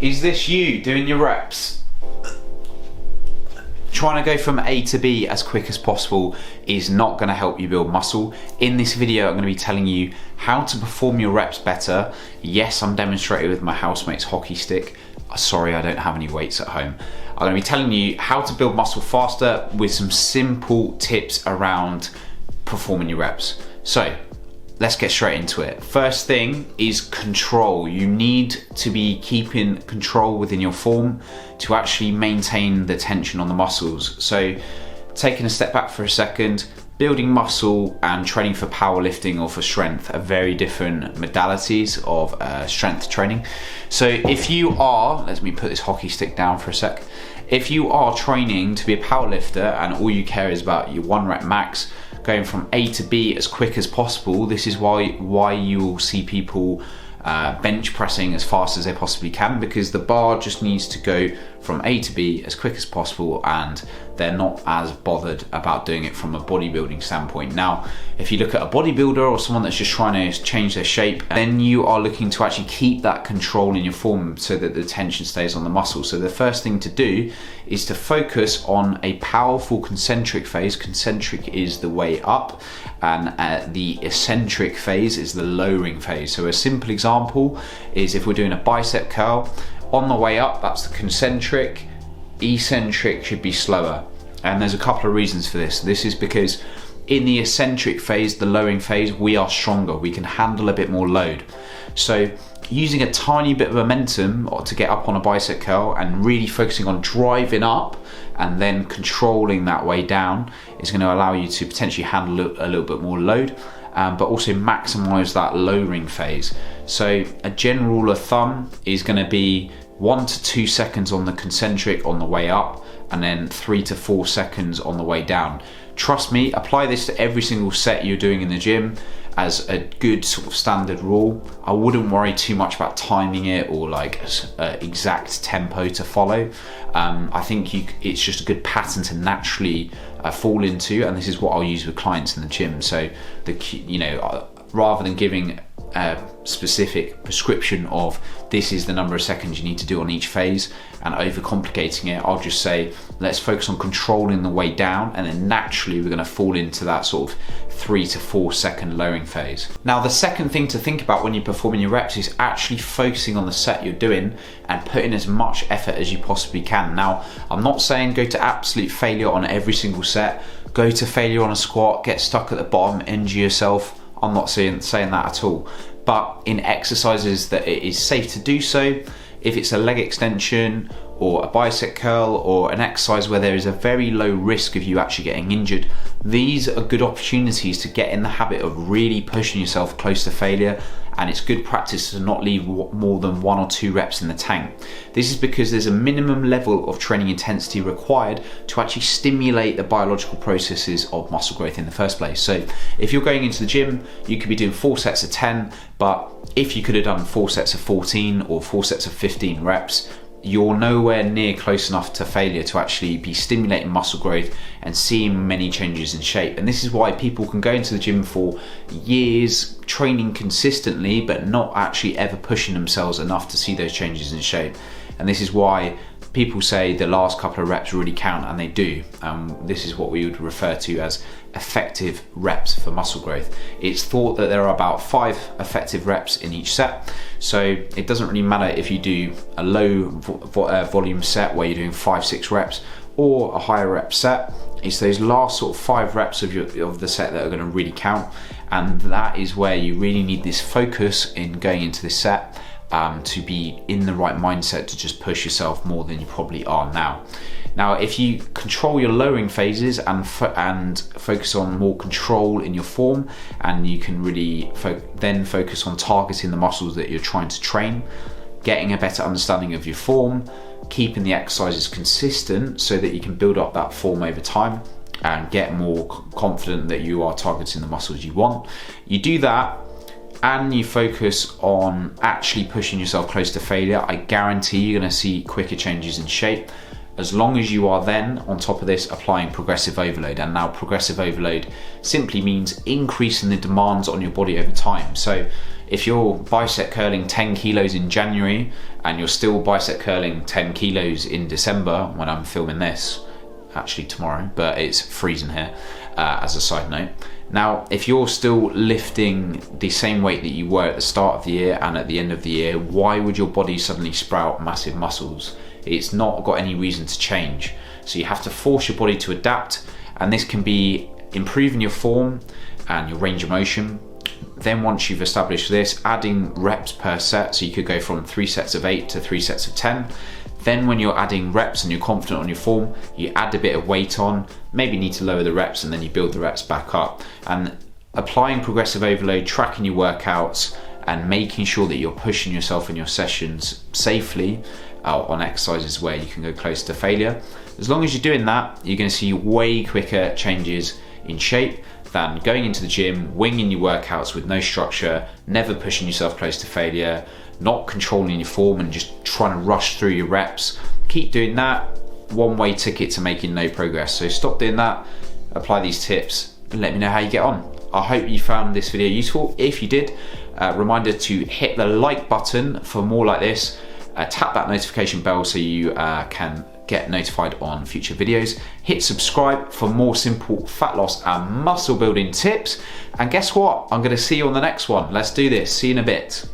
Is this you doing your reps? Trying to go from A to B as quick as possible is not going to help you build muscle. In this video, I'm going to be telling you how to perform your reps better. Yes, I'm demonstrating with my housemate's hockey stick. Sorry, I don't have any weights at home. I'm going to be telling you how to build muscle faster with some simple tips around performing your reps. So let's get straight into it. First thing is control. You need to be keeping control within your form to actually maintain the tension on the muscles. So taking a step back for a second, building muscle and training for powerlifting or for strength are very different modalities of strength training. So if you are, let me put this hockey stick down for a sec. If you are training to be a powerlifter and all you care is about your 1 rep max, going from A to B as quick as possible, this is why you will see people bench pressing as fast as they possibly can, because the bar just needs to go from A to B as quick as possible and they're not as bothered about doing it from a bodybuilding standpoint. Now, if you look at a bodybuilder or someone that's just trying to change their shape, then you are looking to actually keep that control in your form so that the tension stays on the muscle. So the first thing to do is to focus on a powerful concentric phase. Concentric is the way up and the eccentric phase is the lowering phase. So a simple example is if we're doing a bicep curl, on the way up, that's the concentric, eccentric should be slower. And there's a couple of reasons for this. This is because in the eccentric phase, the lowering phase, we are stronger. We can handle a bit more load. So using a tiny bit of momentum to get up on a bicep curl and really focusing on driving up and then controlling that way down is going to allow you to potentially handle a little bit more load, but also maximize that lowering phase. So a general rule of thumb is going to be 1 to 2 seconds on the concentric on the way up and then 3 to 4 seconds on the way down. Trust me, apply this to every single set you're doing in the gym as a good sort of standard rule. I wouldn't worry too much about timing it or like exact tempo to follow. I think it's just a good pattern to naturally fall into, and this is what I'll use with clients in the gym. So rather than giving a specific prescription of this is the number of seconds you need to do on each phase and overcomplicating it, I'll just say let's focus on controlling the way down, and then naturally we're going to fall into that sort of 3 to 4 second lowering phase. Now, the second thing to think about when you're performing your reps is actually focusing on the set you're doing and putting as much effort as you possibly can. Now, I'm not saying go to absolute failure on every single set, go to failure on a squat, get stuck at the bottom, injure yourself. I'm not saying that at all. But in exercises that it is safe to do so, if it's a leg extension or a bicep curl or an exercise where there is a very low risk of you actually getting injured, these are good opportunities to get in the habit of really pushing yourself close to failure, and it's good practice to not leave more than 1 or 2 reps in the tank. This is because there's a minimum level of training intensity required to actually stimulate the biological processes of muscle growth in the first place. So if you're going into the gym, you could be doing 4 sets of 10, but if you could have done 4 sets of 14 or 4 sets of 15 reps, you're nowhere near close enough to failure to actually be stimulating muscle growth and seeing many changes in shape. And this is why people can go into the gym for years, training consistently, but not actually ever pushing themselves enough to see those changes in shape. And this is why people say the last couple of reps really count, and they do. This is what we would refer to as effective reps for muscle growth. It's thought that there are about 5 effective reps in each set. So it doesn't really matter if you do a low volume set where you're doing 5-6 reps or a higher rep set. It's those last sort of 5 reps of the set that are going to really count, and that is where you really need this focus in going into this set to be in the right mindset to just push yourself more than you probably are now. Now, if you control your lowering phases and focus on more control in your form, and you can really then focus on targeting the muscles that you're trying to train, getting a better understanding of your form, keeping the exercises consistent so that you can build up that form over time and get more confident that you are targeting the muscles you want. You do that and you focus on actually pushing yourself close to failure, I guarantee you're going to see quicker changes in shape, as long as you are then on top of this applying progressive overload. And now progressive overload simply means increasing the demands on your body over time. So if you're bicep curling 10 kilos in January and you're still bicep curling 10 kilos in December when I'm filming this, actually tomorrow, but it's freezing here, as a side note. Now, if you're still lifting the same weight that you were at the start of the year and at the end of the year, why would your body suddenly sprout massive muscles? It's not got any reason to change. So you have to force your body to adapt, and this can be improving your form and your range of motion. Then once you've established this, adding reps per set, so you could go from 3 sets of 8 to 3 sets of 10. Then when you're adding reps and you're confident on your form, you add a bit of weight on, maybe need to lower the reps, and then you build the reps back up. And applying progressive overload, tracking your workouts, and making sure that you're pushing yourself in your sessions safely on exercises where you can go close to failure. As long as you're doing that, you're going to see way quicker changes in shape than going into the gym, winging your workouts with no structure, never pushing yourself close to failure, not controlling your form and just trying to rush through your reps. Keep doing that, one-way ticket to making no progress. So stop doing that, apply these tips, and let me know how you get on. I hope you found this video useful. If you did, reminder to hit the like button for more like this. Tap that notification bell so you can get notified on future videos. Hit subscribe for more simple fat loss and muscle building tips. And guess what? I'm going to see you on the next one. Let's do this. See you in a bit.